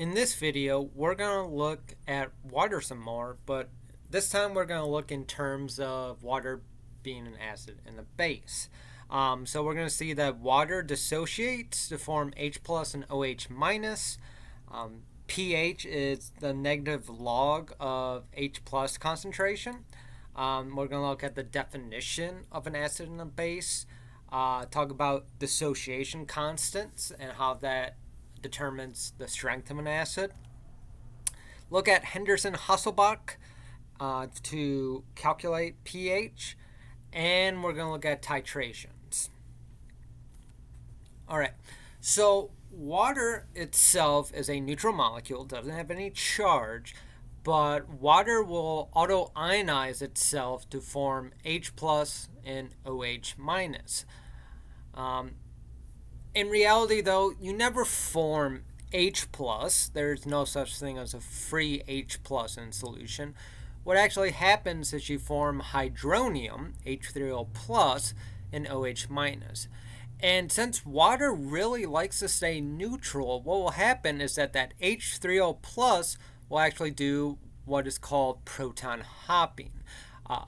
In this video, we're going to look at water some more, but this time we're going to look in terms of water being an acid and a base. So we're going to see that water dissociates to form H plus and OH minus. pH is the negative log of H plus concentration. We're going to look at the definition of an acid and a base, talk about dissociation constants and how that determines the strength of an acid. Look at Henderson-Hasselbalch to calculate pH, and we're going to look at titrations. All right, so water itself is a neutral molecule, doesn't have any charge, but water will auto-ionize itself to form H plus and OH minus. In reality, though, you never form H plus. There's no such thing as a free H plus in solution. What actually happens is you form hydronium, H3O plus, and OH minus. And since water really likes to stay neutral, what will happen is that H3O plus will actually do what is called proton hopping.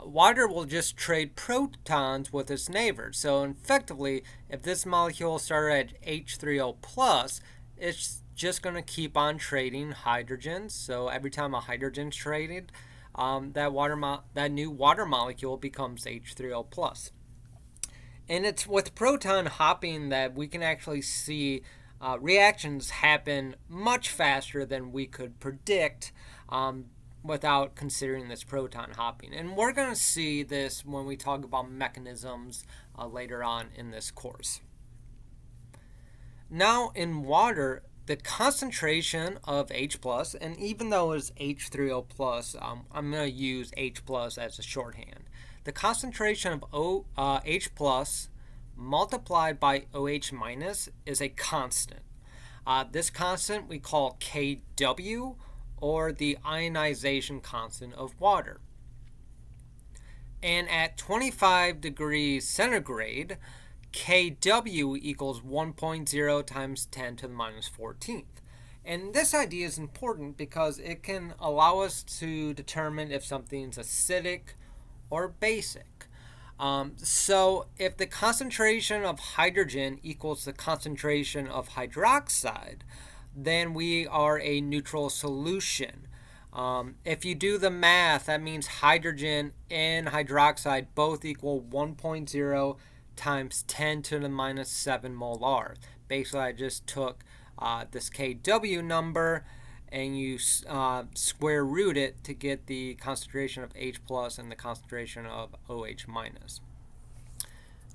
Water will just trade protons with its neighbors. So effectively, if this molecule started at H3O plus, it's just going to keep on trading hydrogens. So every time a hydrogen's traded, that new water molecule becomes H3O plus. And it's with proton hopping that we can actually see reactions happen much faster than we could predict without considering this proton hopping. And we're going to see this when we talk about mechanisms later on in this course. Now in water, the concentration of H plus, and even though it's H3O plus, I'm going to use H plus as a shorthand. The concentration of H plus multiplied by OH minus is a constant. This constant we call Kw, or the ionization constant of water. And at 25 degrees centigrade, Kw equals 1.0 times 10 to the minus 14th. And this idea is important because it can allow us to determine if something's acidic or basic. So if the concentration of hydrogen equals the concentration of hydroxide, then we are a neutral solution. If you do the math, that means hydrogen and hydroxide both equal 1.0 times 10 to the minus 7 molar. Basically, I just took this Kw number and you square root it to get the concentration of H plus and the concentration of OH minus.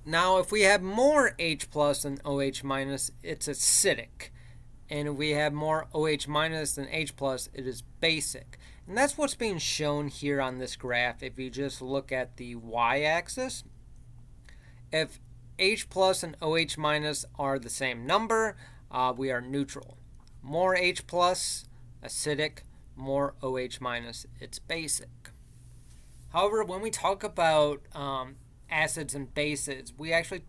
Now, if we have more H plus than OH minus, it's acidic. And if we have more OH minus than H plus, it is basic. And that's what's being shown here on this graph. If you just look at the y-axis, if H plus and OH minus are the same number, we are neutral. More H plus, acidic. More OH minus, it's basic. However, when we talk about acids and bases, we actually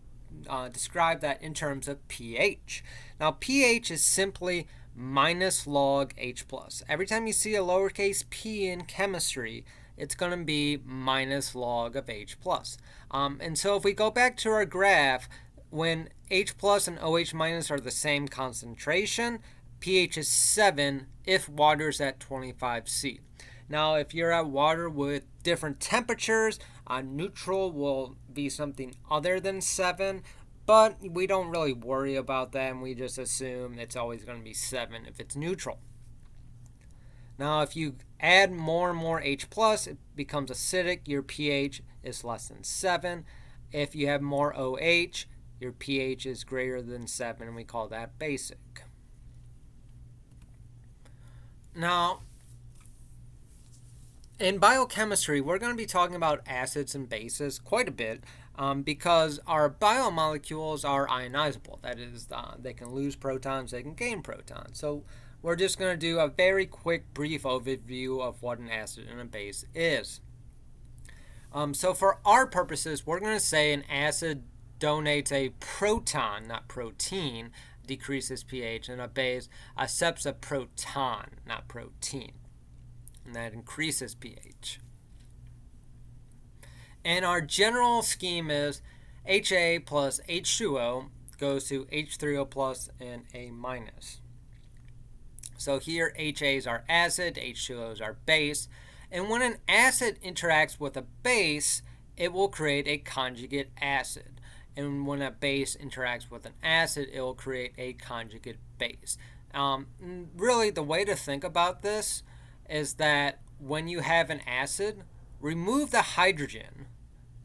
describe that in terms of pH. Now, pH is simply minus log H plus. Every time you see a lowercase p in chemistry, it's going to be minus log of H plus. And so if we go back to our graph, when H plus and OH minus are the same concentration, pH is 7 if water is at 25°C. Now, if you're at water with different temperatures, neutral will be something other than 7, but we don't really worry about that, and we just assume it's always going to be 7 if it's neutral. Now, if you add more and more H plus, it becomes acidic. Your pH is less than 7. If you have more OH, your pH is greater than 7, and we call that basic. Now, in biochemistry, we're going to be talking about acids and bases quite a bit because our biomolecules are ionizable. That is, they can lose protons, they can gain protons. So we're just going to do a very quick, brief overview of what an acid and a base is. So for our purposes, we're going to say an acid donates a proton, not protein, decreases pH, and a base accepts a proton, not protein, and that increases pH. And our general scheme is HA plus H2O goes to H3O plus and A minus. So here HA is our acid, H2O is our base, and when an acid interacts with a base, it will create a conjugate acid. And when a base interacts with an acid, it will create a conjugate base. Really, the way to think about this is that when you have an acid, remove the hydrogen,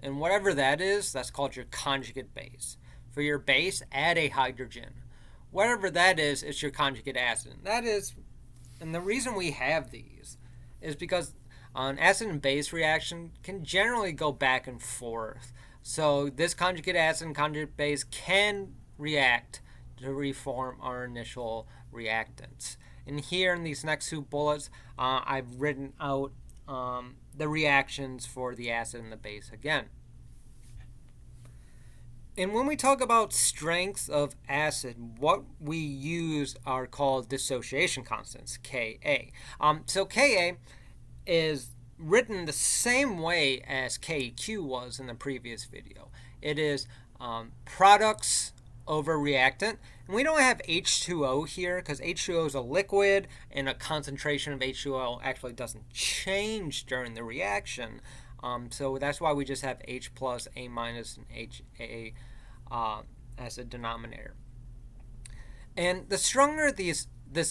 and whatever that is, that's called your conjugate base. For your base, add a hydrogen. Whatever that is, it's your conjugate acid. That is, and the reason we have these is because an acid and base reaction can generally go back and forth. So this conjugate acid and conjugate base can react to reform our initial reactants. And here in these next two bullets, I've written out the reactions for the acid and the base again. And when we talk about strengths of acid, what we use are called dissociation constants, Ka. So Ka is written the same way as Keq was in the previous video. It is products over reactant. And we don't have H2O here because H2O is a liquid and a concentration of H2O actually doesn't change during the reaction. So that's why we just have H plus, A minus, and HA as a denominator. And the stronger this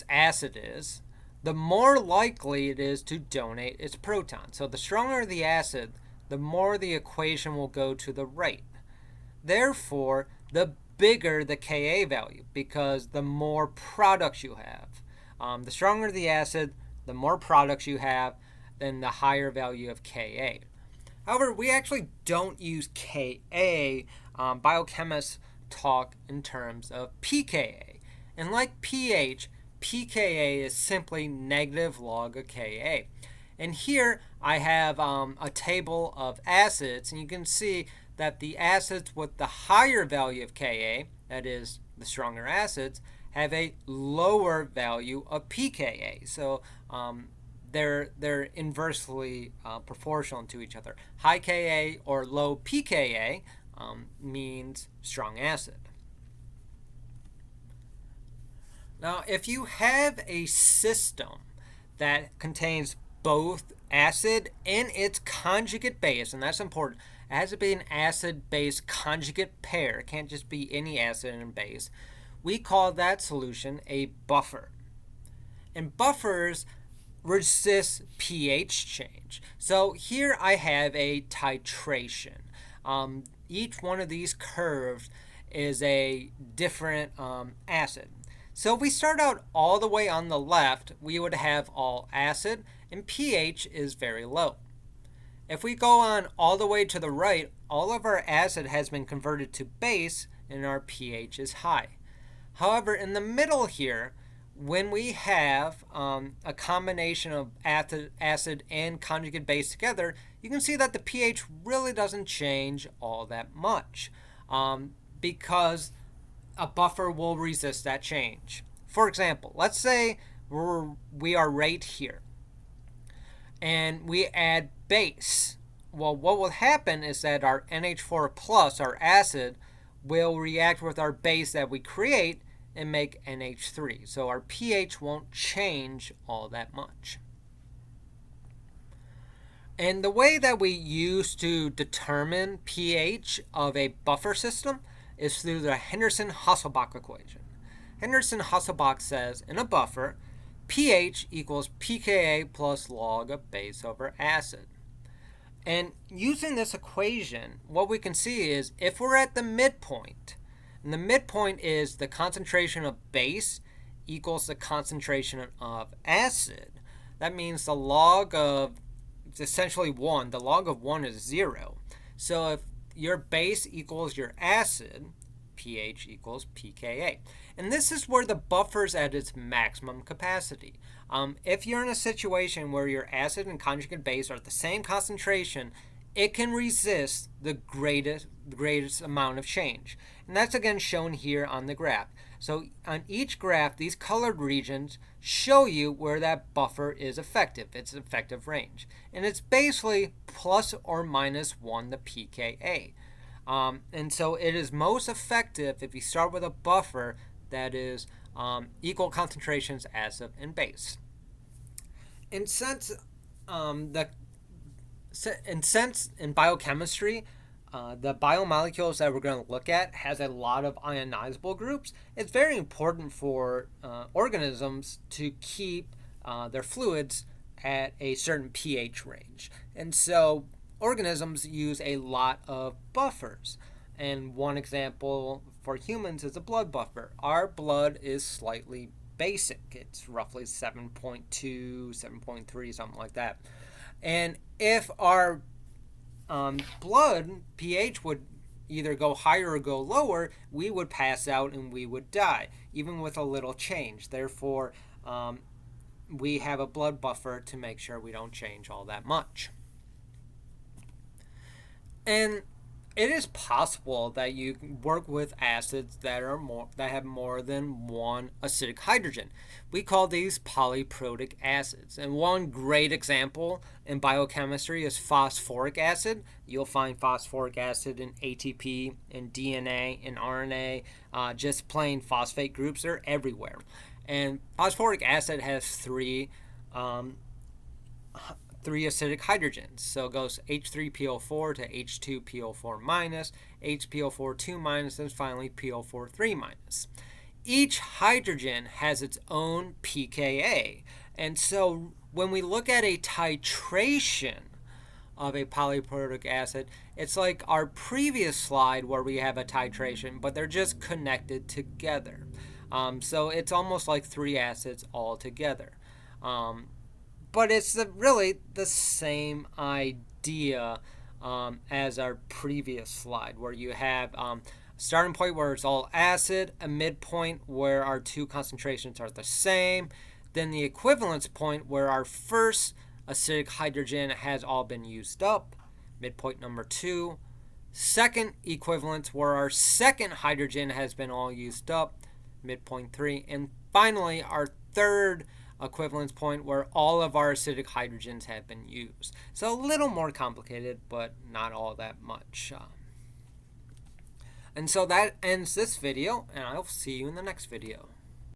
acid is, the more likely it is to donate its proton. So the stronger the acid, the more the equation will go to the right. Therefore, the bigger the Ka value because the more products you have. The stronger the acid, the more products you have, then the higher value of Ka. However, we actually don't use Ka. Biochemists talk in terms of pKa. And like pH, pKa is simply negative log of Ka. And here I have a table of acids, and you can see that the acids with the higher value of Ka, that is the stronger acids, have a lower value of pKa. So they're inversely proportional to each other. High Ka or low pKa means strong acid. Now, if you have a system that contains both acid and its conjugate base, and that's important, it has to be an acid-base conjugate pair. It can't just be any acid and base. We call that solution a buffer. And buffers resist pH change. So here I have a titration. Each one of these curves is a different acid. So if we start out all the way on the left, we would have all acid, and pH is very low. If we go on all the way to the right, all of our acid has been converted to base, and our pH is high. However, in the middle here, when we have a combination of acid and conjugate base together, you can see that the pH really doesn't change all that much because a buffer will resist that change. For example, let's say we are right here and we add base. Well, what will happen is that our NH4 plus, our acid, will react with our base that we create and make NH3. So our pH won't change all that much. And the way that we use to determine pH of a buffer system is through the Henderson-Hasselbalch equation. Henderson-Hasselbalch says in a buffer, pH equals pKa plus log of base over acid. And using this equation, what we can see is if we're at the midpoint, and the midpoint is the concentration of base equals the concentration of acid, that means the log of, it's essentially 1. The log of 1 is 0. So if your base equals your acid, pH equals pKa. And this is where the buffer's at its maximum capacity. If you're in a situation where your acid and conjugate base are at the same concentration, it can resist the greatest amount of change. And that's again shown here on the graph. So on each graph, these colored regions show you where that buffer is effective, its effective range. And it's basically plus or minus 1 the pKa. And so it is most effective if you start with a buffer that is equal concentrations acid and base. And since in biochemistry, the biomolecules that we're going to look at has a lot of ionizable groups, it's very important for organisms to keep their fluids at a certain pH range. And so organisms use a lot of buffers. And one example for humans is a blood buffer. Our blood is slightly basic. It's roughly 7.2, 7.3, something like that. And if our blood pH would either go higher or go lower, we would pass out and we would die, even with a little change. Therefore, we have a blood buffer to make sure we don't change all that much. And it is possible that you work with acids that have more than one acidic hydrogen. We call these polyprotic acids. And one great example in biochemistry is phosphoric acid. You'll find phosphoric acid in ATP, in DNA, in RNA. Just plain phosphate groups are everywhere. And phosphoric acid has three acidic hydrogens. So it goes H3PO4 to H2PO4 minus, HPO4 minus, and finally PO4 minus. Each hydrogen has its own pKa. And so when we look at a titration of a polyprotic acid, it's like our previous slide where we have a titration, but they're just connected together. So it's almost like three acids all together. But it's really the same idea as our previous slide, where you have a starting point where it's all acid, a midpoint where our two concentrations are the same, then the equivalence point where our first acidic hydrogen has all been used up, midpoint number 2, second equivalence where our second hydrogen has been all used up, midpoint 3, and finally our third equivalence point where all of our acidic hydrogens have been used. So a little more complicated, but not all that much. And so that ends this video, and I'll see you in the next video.